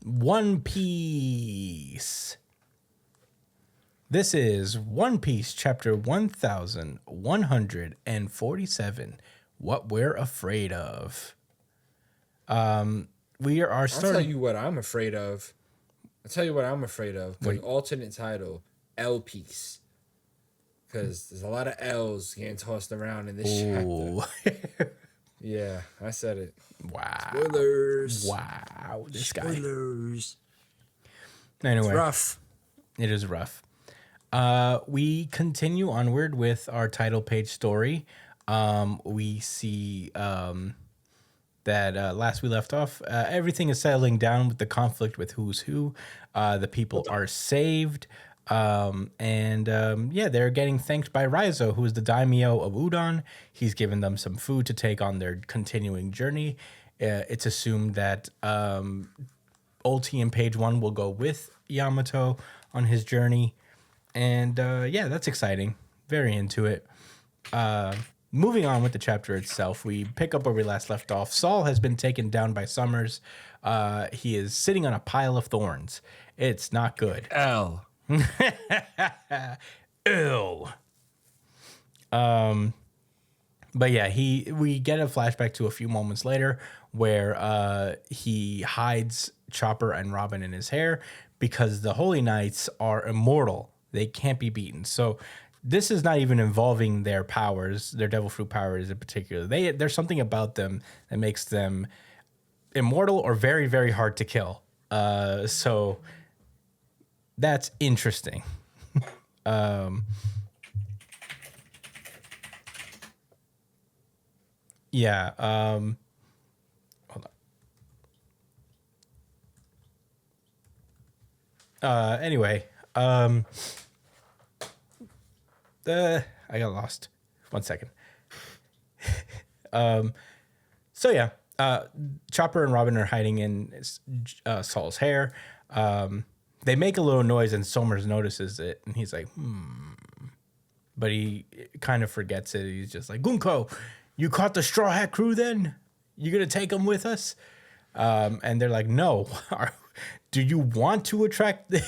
One Piece. This is One Piece, chapter 1147. What we're afraid of. We are I'll starting. tell you what I'm afraid of. The alternate title, L Piece. Because there's a lot of L's getting tossed around in this chapter. Yeah, I said it. Wow. Spoilers. Wow. This Spoilers. guy. Anyway. It's rough. It is rough. We continue onward with our title page story. We see that last we left off, everything is settling down with the conflict with who's who. The people are saved. They're getting thanked by Raizo, who is the daimyo of Udon. He's given them some food to take on their continuing journey. It's assumed that Ulti and Page One will go with Yamato on his journey. And that's exciting. Very into it. Moving on with the chapter itself, we pick up where we last left off. Saul has been taken down by Summers. He is sitting on a pile of thorns. It's not good. L. Ew. But yeah, we get a flashback to a few moments later where he hides Chopper and Robin in his hair because the Holy Knights are immortal. They can't be beaten. So this is not even involving their powers, their devil fruit powers in particular. There's something about them that makes them immortal or very, very hard to kill. So that's interesting. Hold on. Anyway, I got lost. 1 second. Chopper and Robin are hiding in Saul's hair. They make a little noise and Somers notices it and he's like, But he kind of forgets it. He's just like, Gunko, you caught the Straw Hat crew then? You gonna take them with us? And they're like, no. Do you want to attract do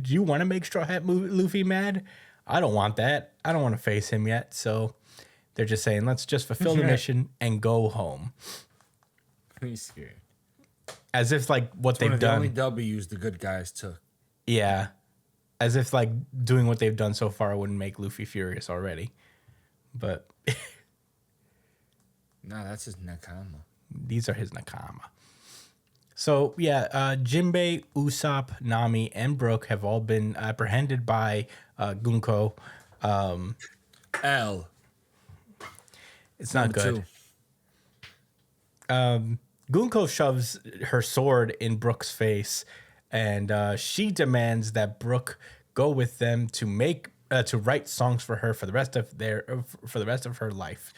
you want to make Straw Hat Luffy mad? I don't want that. I don't want to face him yet. So they're just saying, let's just fulfill the mission and go home. He's scared. As if like what they've done. The only W's the good guys took. Yeah. As if like doing what they've done so far wouldn't make Luffy furious already. But nah, that's his nakama. These are his nakama. So Jinbei, Usopp, Nami, and Brook have all been apprehended by Gunko. L. It's not good. Gunko shoves her sword in Brook's face, and she demands that Brook go with them to write songs for her for the rest of her life.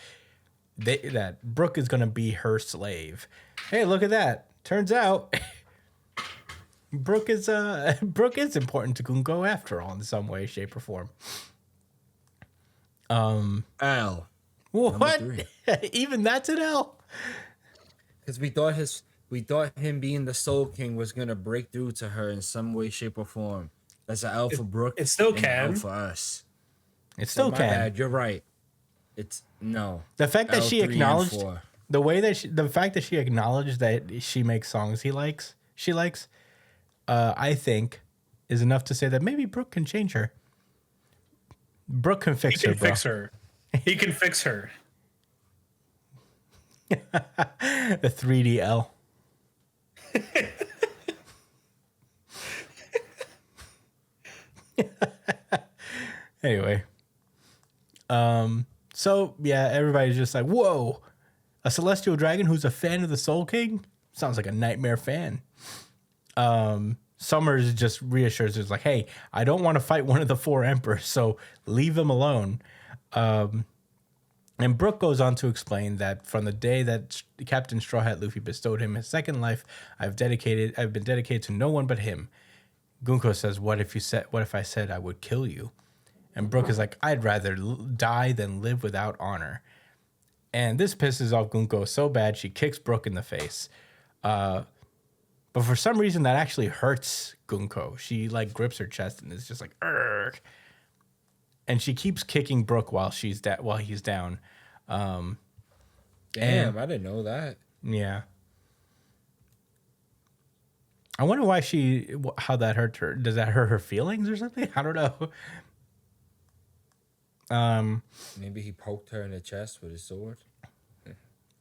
That Brook is gonna be her slave. Hey, look at that! Turns out Brook is important to Gunko after all in some way, shape, or form. L. What? Even that's an L. Because we thought him being the Soul King was gonna break through to her in some way, shape, or form. That's an L for Brook. It still can. L for us. It still can. Bad. You're right. It's no. The fact that she acknowledged the fact that she acknowledged that she makes songs she likes, I think, is enough to say that maybe Brook can change her. Brook can fix her. He can fix her. The 3DL. Anyway. Everybody's just like, whoa, a celestial dragon who's a fan of the Soul King? Sounds like a nightmare fan. Summers just reassures us like, hey, I don't want to fight one of the four emperors, so leave them alone. And Brook goes on to explain that from the day that Captain Straw Hat Luffy bestowed him his second life, I've been dedicated to no one but him. Gunko says, what if I said I would kill you? And Brook is like, I'd rather die than live without honor. And this pisses off Gunko so bad she kicks Brook in the face. But for some reason, that actually hurts Gunko. She like grips her chest and is just like, "Urgh." And she keeps kicking Brooke while he's down. Damn, And- I didn't know that. Yeah. I wonder how that hurt her. Does that hurt her feelings or something? I don't know. Maybe he poked her in the chest with his sword.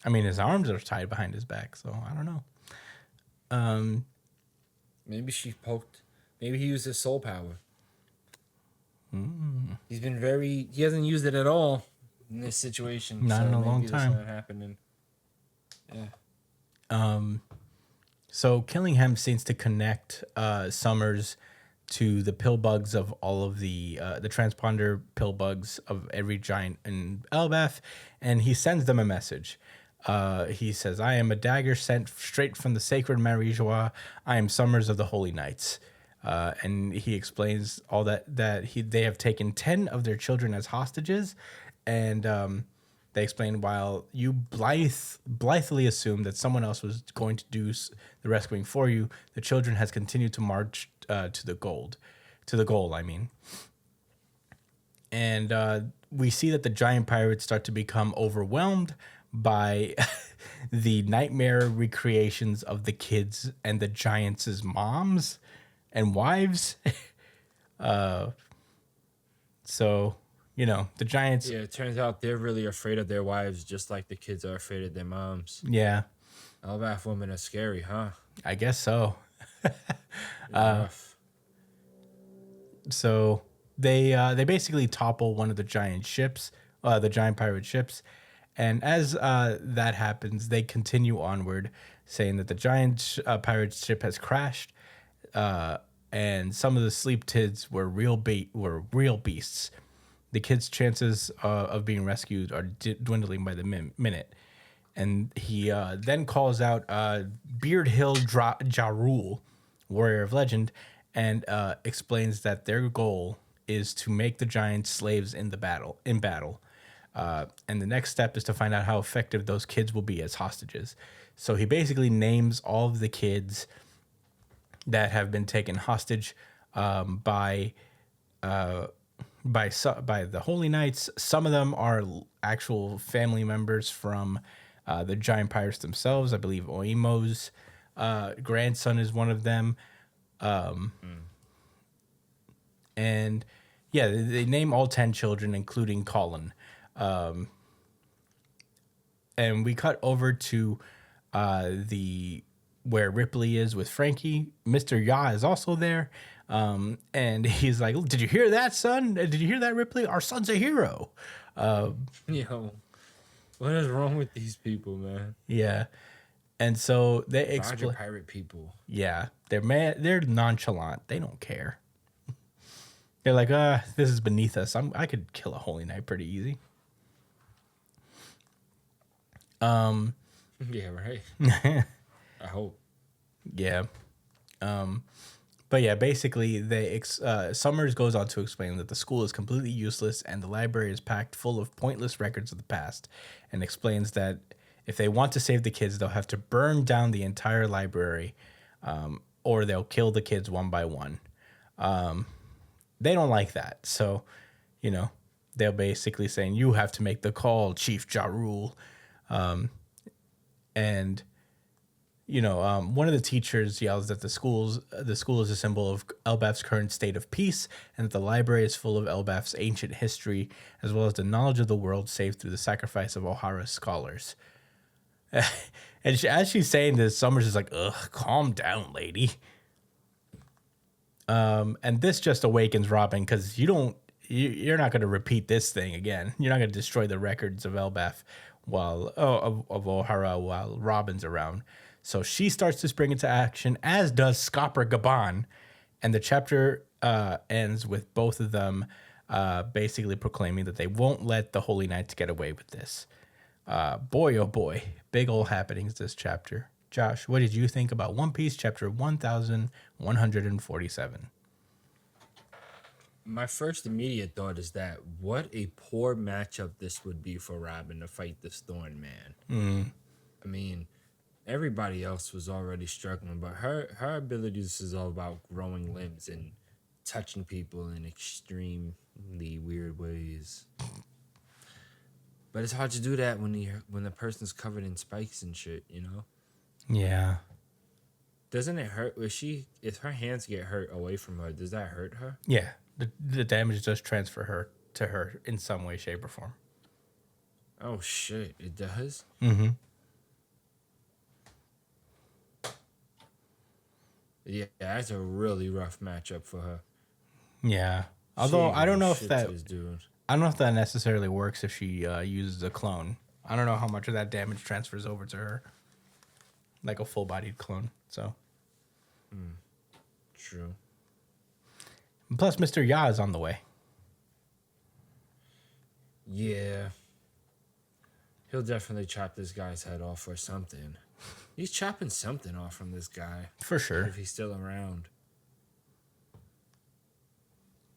I mean, his arms are tied behind his back, so I don't know. Maybe Maybe he used his soul power. He hasn't used it at all in this situation. Not in a long maybe time. That's not happening. Yeah. So Killingham seems to connect Summers to the pill bugs of all of the transponder pill bugs of every giant in Elbaf, and he sends them a message. He says, "I am a dagger sent straight from the sacred Marie-Joie. I am Summers of the Holy Knights." And he explains all they have taken 10 of their children as hostages, and they explain while you blithely assumed that someone else was going to do the rescuing for you, the children has continued to march to the goal. I mean, and we see that the giant pirates start to become overwhelmed by the nightmare recreations of the kids and the giants' moms and wives. So, the giants. Yeah, it turns out they're really afraid of their wives just like the kids are afraid of their moms. Yeah, Elbaf women are scary, huh? I guess so. Rough. So they basically topple one of the giant ships, the giant pirate ships, and as that happens, they continue onward, saying that the giant pirate ship has crashed, and some of the sleep kids were real beasts. The kids' chances of being rescued are dwindling by the minute. And he then calls out Beard Hill Jarul, warrior of legend, and explains that their goal is to make the giants slaves in battle. And the next step is to find out how effective those kids will be as hostages. So he basically names all of the kids that have been taken hostage by the Holy Knights. Some of them are actual family members from the giant pirates themselves. I believe Oimo's grandson is one of them. And yeah, they name all 10 children, including Colin. And we cut over to where Ripley is with Frankie. Mr. Ya is also there. And he's like, "Did you hear that, son? Did you hear that, Ripley? Our son's a hero." Yo, what is wrong with these people, man? Yeah. And so they Roger explain. pirate people. Yeah, they're nonchalant. They don't care. They're like, this is beneath us. I could kill a Holy Knight pretty easy. Yeah, right. I hope. Yeah. But yeah, basically, Summers goes on to explain that the school is completely useless and the library is packed full of pointless records of the past, and explains that if they want to save the kids, they'll have to burn down the entire library, or they'll kill the kids one by one. They don't like that, so, they're basically saying, "You have to make the call, Chief Jarul." And one of the teachers yells that the school is a symbol of Elbaf's current state of peace, and that the library is full of Elbaf's ancient history, as well as the knowledge of the world saved through the sacrifice of O'Hara's scholars. And as she's saying this, Summers is like, "Ugh, calm down, lady." And this just awakens Robin, because you're not going to repeat this thing again. You're not going to destroy the records of Elbaf of O'Hara while Robin's around. So she starts to spring into action, as does Scopper Gaban, and the chapter ends with both of them basically proclaiming that they won't let the Holy Knights get away with this. Boy, oh boy, big old happenings this chapter. Josh, what did you think about One Piece chapter 1147? My first immediate thought is that what a poor matchup this would be for Robin to fight this Thorn Man. I mean, everybody else was already struggling, but her abilities is all about growing limbs and touching people in extremely weird ways. But it's hard to do that when the person's covered in spikes and shit, you know? Yeah. Doesn't it hurt? If her hands get hurt away from her, does that hurt her? Yeah. The damage does transfer her to her in some way, shape, or form. Oh shit, it does? Mm-hmm. Yeah, that's a really rough matchup for her. Yeah. Although She I don't know if shit that to this dude. I don't know if that necessarily works if she uses a clone. I don't know how much of that damage transfers over to her, like a full-bodied clone. So, True. and plus, Mr. Ya is on the way. Yeah. He'll definitely chop this guy's head off or something. He's chopping something off from this guy For sure. if he's still around.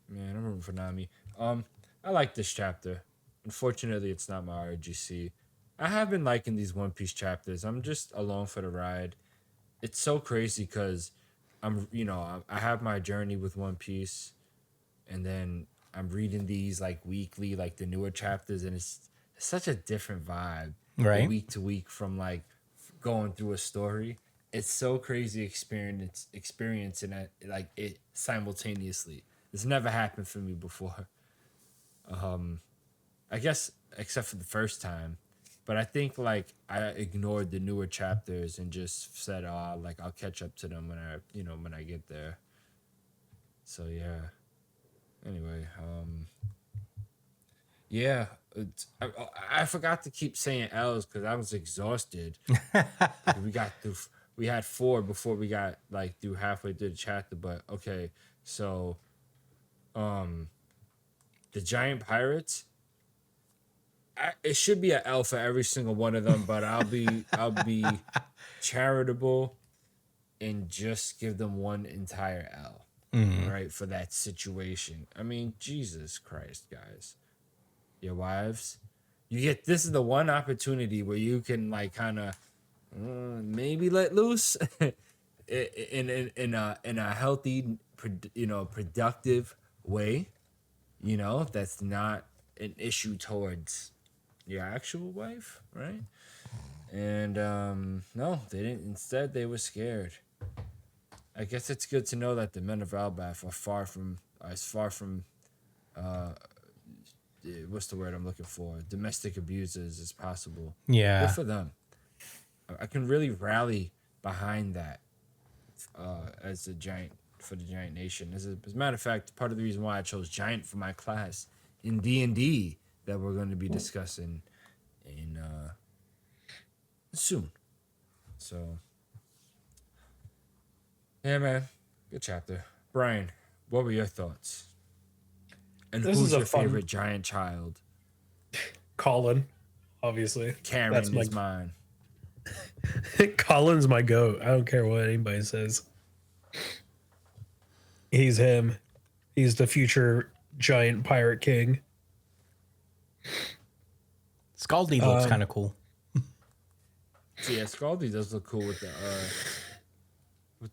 Man, I'm rooting for Nami. I like this chapter. Unfortunately, it's not my RGC. I have been liking these One Piece chapters. I'm just along for the ride. It's so crazy because I have my journey with One Piece, and then I'm reading these like weekly, like the newer chapters, and it's such a different vibe, Right. week to week from like going through a story. It's so crazy experiencing it like it simultaneously. It's never happened for me before. I guess except for the first time. But I think like I ignored the newer chapters and just said, "Oh, like I'll catch up to them when I get there." So yeah. Anyway, yeah, I forgot to keep saying L's because I was exhausted. We had 4 before we got like through halfway through the chapter. But okay, so the giant pirates. It should be an L for every single one of them, but I'll be charitable and just give them one entire L, right, for that situation. I mean, Jesus Christ, guys, your wives, this is the one opportunity where you can like kind of maybe let loose in a healthy, productive way, that's not an issue towards your actual wife, right? And no, they didn't. Instead, they were scared. I guess it's good to know that the men of Albath are as far from what's the word I'm looking for? Domestic abusers as possible. Yeah. Good for them. I can really rally behind that as the giant nation. As a matter of fact, part of the reason why I chose giant for my class in D&D that we're going to be discussing in soon. So, yeah, man, good chapter. Brian, what were your thoughts? And This who's is a your fun- favorite giant child? Colin, obviously. Karen That's is mine. Colin's my goat. I don't care what anybody says. He's him. He's the future giant pirate king. Scaldy looks kind of cool. Yeah, Scaldy does look cool with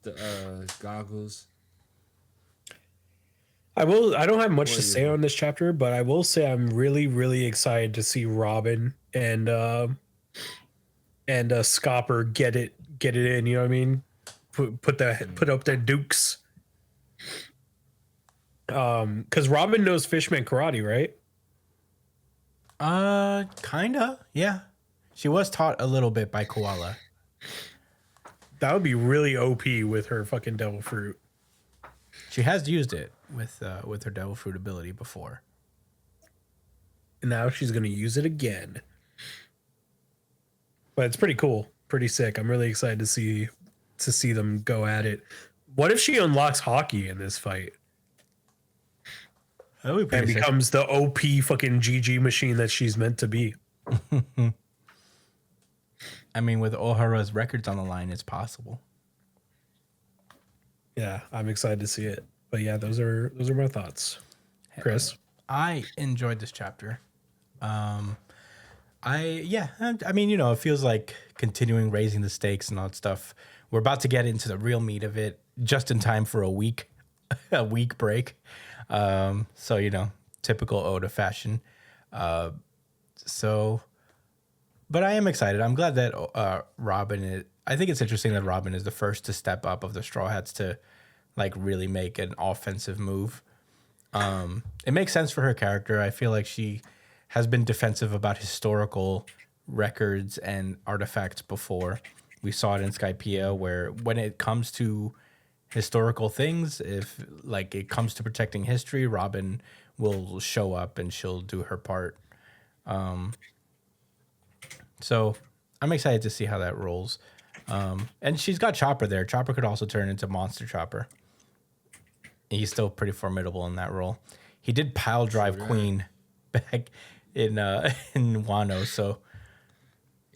the goggles. I don't have much What to do you say think? on this chapter, but I will say I'm really, really excited to see Robin and Scopper get it in. You know what I mean? Put up their dukes. Because Robin knows Fishman karate, right? Kinda. Yeah. She was taught a little bit by Koala. That would be really OP with her fucking devil fruit. She has used it with her devil fruit ability before. And now she's gonna use it again. But it's pretty cool, pretty sick. I'm really excited to see them go at it. What if she unlocks hockey in this fight That would be and pretty sick. becomes the OP fucking GG machine that she's meant to be? I mean, with Ohara's records on the line, it's possible. Yeah, I'm excited to see it. But yeah, those are my thoughts. Chris, I enjoyed this chapter. I mean, it feels like continuing raising the stakes and all that stuff. We're about to get into the real meat of it, just in time for a week, a week break. So typical Oda fashion. So, but I am excited. I'm glad that Robin. I think it's interesting that Robin is the first to step up of the Straw Hats to, like, really make an offensive move. It makes sense for her character. I feel like she has been defensive about historical records and artifacts before. We saw it in Skypiea, where when it comes to historical things, if like it comes to protecting history, Robin will show up and she'll do her part. So I'm excited to see how that rolls. And she's got Chopper there. Chopper could also turn into Monster Chopper. He's still pretty formidable in that role. He did pile drive Queen back in Wano, so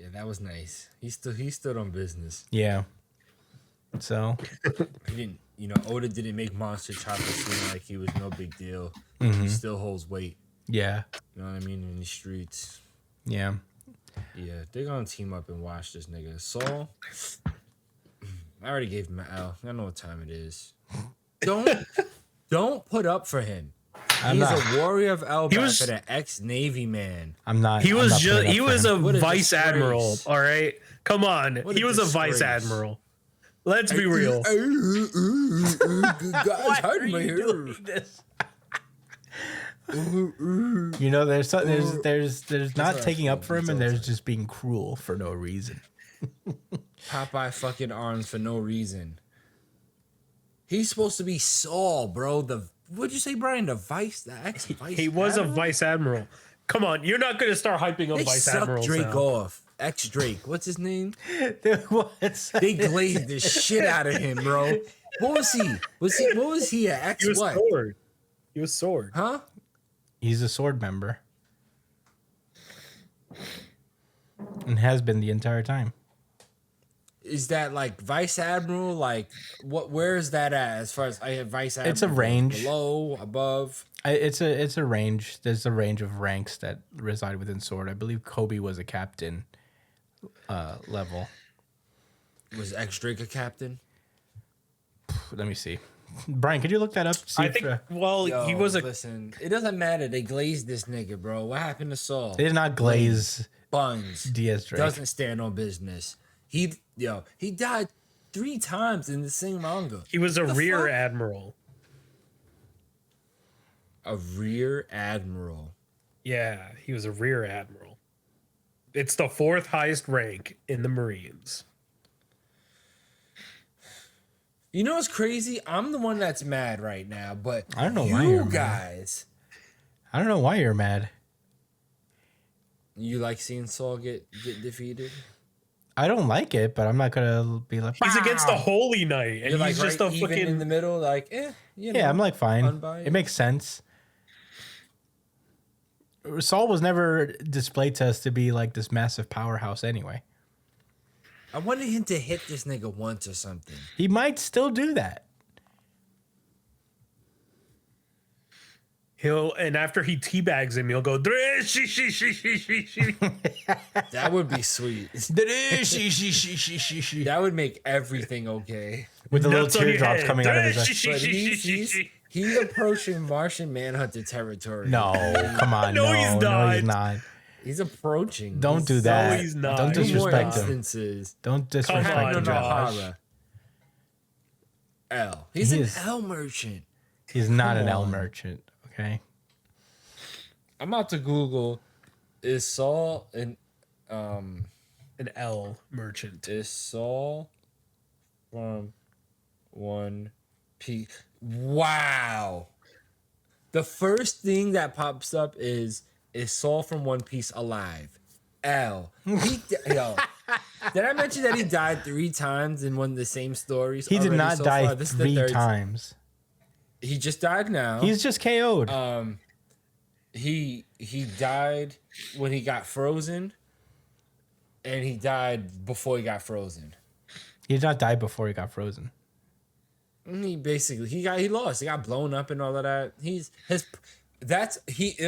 yeah, that was nice. He stood on business. yeah. So He didn't, Oda didn't make Monster Chopper seem like he was no big deal. He still holds weight. yeah, You know what I mean? In the streets. yeah. Yeah, they're gonna team up and watch this nigga. Saul, I already gave him an L. I know what time it is. Don't put up for him. He's a warrior of Elbaf and an ex-Navy man. I'm not. He was I'm not just putting up he for was him. a What a vice disgrace. admiral. All right, come on. What He a was a vice disgrace. admiral. Let's be real. Guys, hide my hair. this? There's not taking up for him, and there's just being cruel for no reason. Popeye fucking arms for no reason. He's supposed to be Saul, bro. What'd you say, Brian? The ex-vice. He was a admiral? vice admiral. Come on, you're not going to start hyping up They vice sucked admirals Drake now. off. Ex-Drake. What's his name? What? They glazed the shit out of him, bro. What was he? What was he? An ex He was what? sword. He was sword. Huh? He's a sword member, and has been the entire time. Is that like vice admiral? Like what? Where is that at? As far as I have vice admiral, It's a range. below, above. It's a range. There's a range of ranks that reside within sword. I believe Kobe was a captain level. Was ex-Drake a captain? Let me see. Brian, could you look that up? See I if, think. Well, Yo, he was a. listen. It doesn't matter. They glazed this nigga, bro. What happened to Saul? they did not glaze Buns. Diaz Drake. Doesn't stand on business. He died 3 times in the same manga. He was a The rear fuck? admiral. A rear admiral. Yeah, he was a rear admiral. It's the 4th highest rank in the Marines. You know what's crazy? I'm the one that's mad right now, but I don't know why you're you mad. guys, I don't know why you're mad. you like seeing Saul get defeated? I don't like it, but I'm not gonna be like. He's against the "Wow." Holy Knight, and You're like he's just right a even fucking. in the middle, like you know. Yeah, I'm like fine. unbiased. It makes sense. Saul was never displayed to us to be like this massive powerhouse anyway. I wanted him to hit this nigga once or something. He might still do that. And after he teabags him, he'll go. That would be sweet. That would make everything okay. With the little Nuts on your teardrops head. coming out of his eyes. But he's approaching Martian Manhunter territory. No, come on. No, No, he's no, not. he's not. He's approaching. Don't do He's that. he's not. Don't Two Two more disrespect him. instances. Don't Come disrespect on, him, Josh. Josh. L. He's He an is- L merchant. He's not Come an L on. merchant. Okay. I'm about to Google. Is Saul An L merchant. Is Saul from One Piece? Wow. The first thing that pops up is Saul from One Piece alive? L. Yo. Did I mention that he died 3 times in one of the same stories? He did already not so die far? This is the 3 third- times. He just died now. He's just KO'd. He died when he got frozen, and he died before he got frozen. He did not die before he got frozen. He basically he lost. He got blown up and all of that. It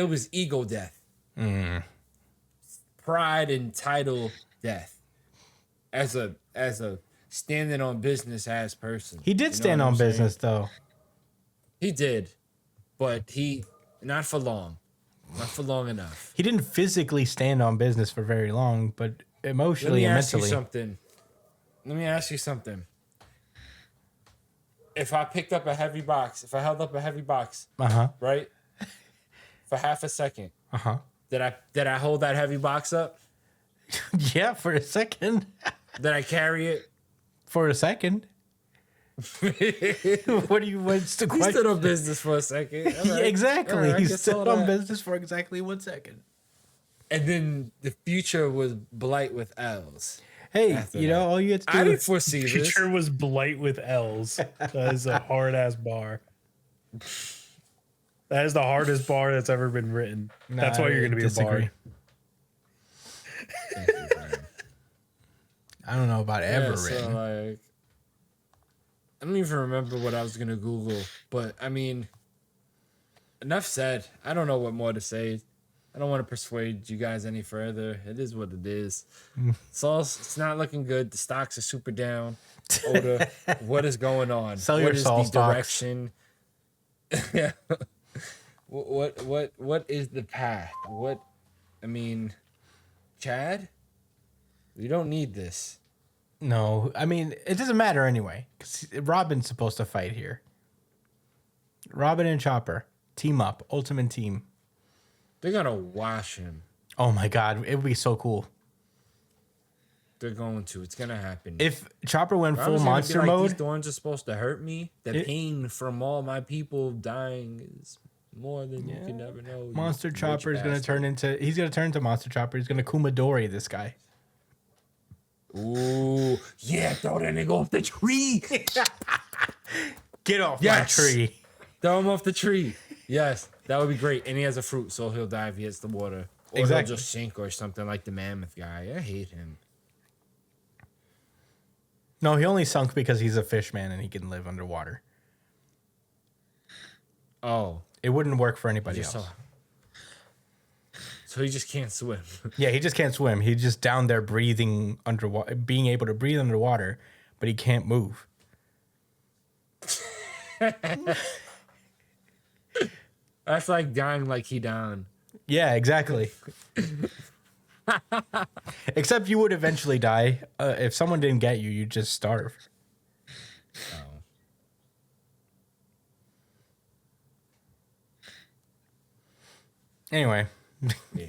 was ego death. pride and title death as a standing on business ass person. He did You know stand what on I'm saying? business though. He did, but not for long, not for long enough. He didn't physically stand on business for very long, but emotionally and mentally. Let me ask you something. If I picked up a heavy box, if I held up a heavy box, right, for half a second, did I hold that heavy box up? Yeah, for a second. Did I carry it? For a second. What's the He question? stood on business for a second. All Yeah, right. exactly. All right, I He guess stood all on that. business for exactly 1 second. And then the future was blight with L's. Hey, After you know, that. all you have to I do didn't foresee this. Future was blight with L's. That is a hard ass bar. That is the hardest bar that's ever been written. That's why you're going to be a bard. I don't know about ever So, written. like, I don't even remember what I was gonna Google, but I mean, enough said. I don't know what more to say. I don't want to persuade you guys any further. It is what it is. It's not looking good. The stocks are super down. Oda, what is going on? Sell your What is Saul the stocks. direction? What is the path? What? I mean, Chad, we don't need this. No, I mean, it doesn't matter anyway, because Robin's supposed to fight here. Robin and Chopper, team up, ultimate team. They're gonna wash him. Oh my God, it would be so cool. They're going to. It's gonna happen. If Chopper went I full was gonna be monster like, mode, these thorns are supposed to hurt me. The pain from all my people dying is more than you can ever know. you Monster rich Chopper is going to bastard. he's going to turn into Monster Chopper. He's going to Kumadori this guy. Ooh, yeah, throw that nigga off the tree. Get off Yes. my tree. Throw him off the tree. Yes, that would be great. And he has a fruit, so he'll die if he hits the water. Or Exactly. he'll just sink or something like the mammoth guy. I hate him. No, he only sunk because he's a fish man and he can live underwater. Oh, It wouldn't work for anybody just else. so he just can't swim. Yeah, he just can't swim. He's just down there breathing underwater, being able to breathe underwater, but he can't move. That's like dying like he down. Yeah, exactly. Except you would eventually die. If someone didn't get you, you'd just starve. Oh. Anyway, Yeah.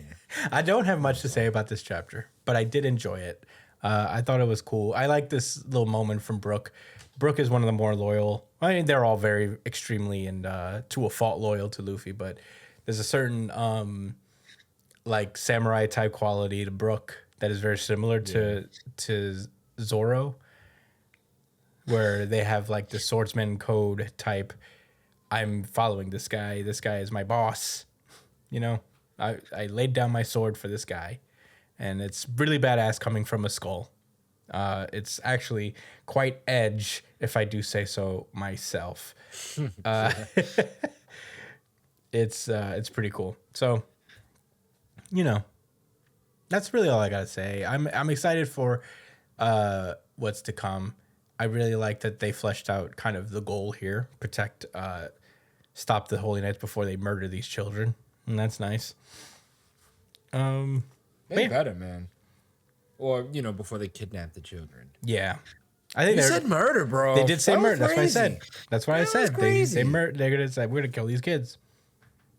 I don't have much to say about this chapter, but I did enjoy it. I thought it was cool. I like this little moment from Brooke. Brooke is one of the more loyal. I mean, they're all very extremely and to a fault loyal to Luffy, but there's a certain like samurai type quality to Brooke that is very similar to Zoro, where they have like the swordsman code type. I'm following this guy. This guy is my boss. You know, I laid down my sword for this guy, and it's really badass coming from a skull. It's actually quite edge, if I do say so myself. It's pretty cool. So, you know, that's really all I gotta say. I'm excited for what's to come. I really like that they fleshed out kind of the goal here: stop the Holy Knights before they murder these children, and that's nice. They better, man. Or, you know, before they kidnap the children. Yeah, I think You they're- said murder, bro. they did say That was murder. That's what I said. crazy. That's what I That was said. crazy. They're gonna say we're gonna kill these kids.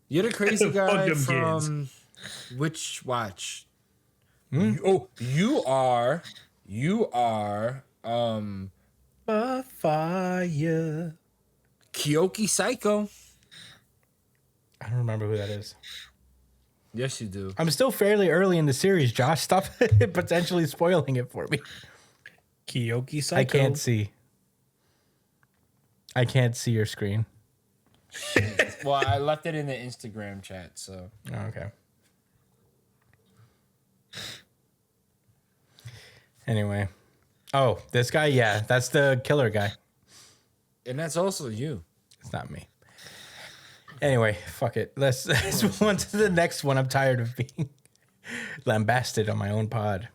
You're the crazy Fuck guy them from which watch? Hmm? You are Fire. Kyoki Psycho. I don't remember who that is. Yes, you do. I'm still fairly early in the series, Josh. Stop potentially spoiling it for me. Kyoki Psycho. I can't see. I can't see your screen. Well, I left it in the Instagram chat, so Oh, okay. Anyway. Oh, this guy? Yeah, that's the killer guy. and that's also you. It's not me. Anyway, fuck it. Let's move on to the next one. I'm tired of being lambasted on my own pod.